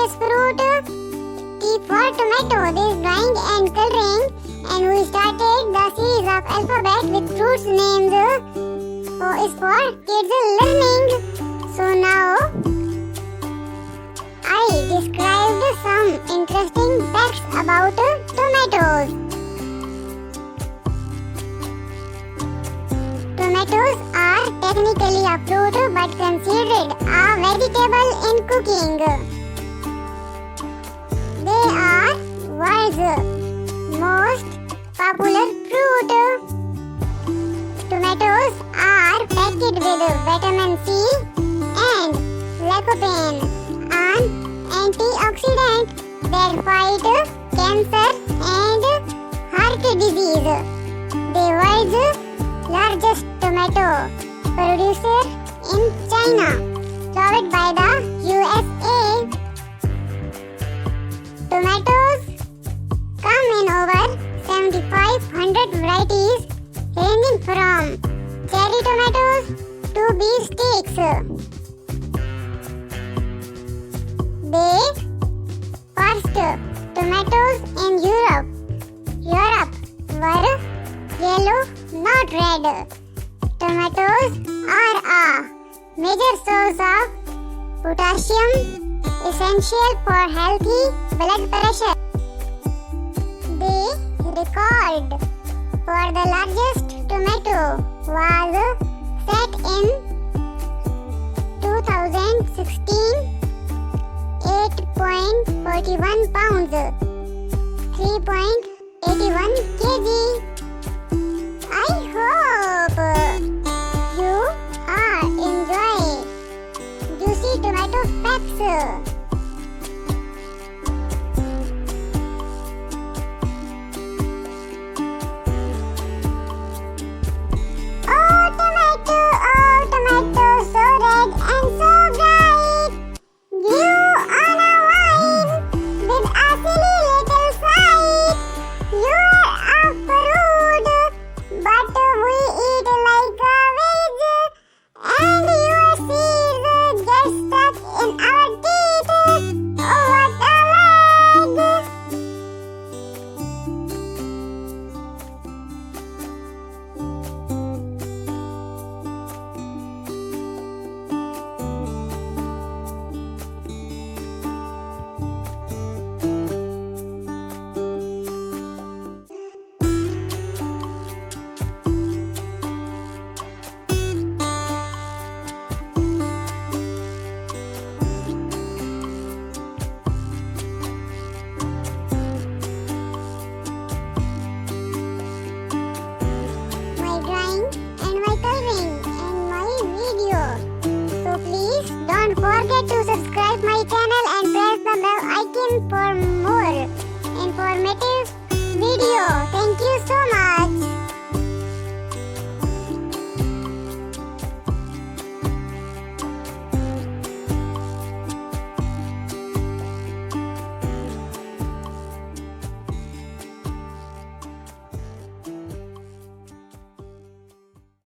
delicious fruit. T for tomato. This drawing and coloring. And we started the series of alphabet with fruits names. O is for kids learning. So now I described some interesting facts about tomatoes. Tomatoes are technically a fruit but considered a vegetable in cooking. They are world's most popular fruit. Tomatoes are packed with vitamin C and lycopene, an antioxidant that fight cancer and heart disease. The world's largest tomato producer in China, followed by the USA. Tomatoes come in over 7,500 varieties ranging from cherry tomatoes to beef steaks. The first tomatoes in Europe were yellow, not red. Tomatoes are a major source of potassium, essential for healthy blood pressure. The record for the largest tomato was set in 2016, 8.41 pounds, 3.81 kg. I hope you are enjoying juicy tomato facts.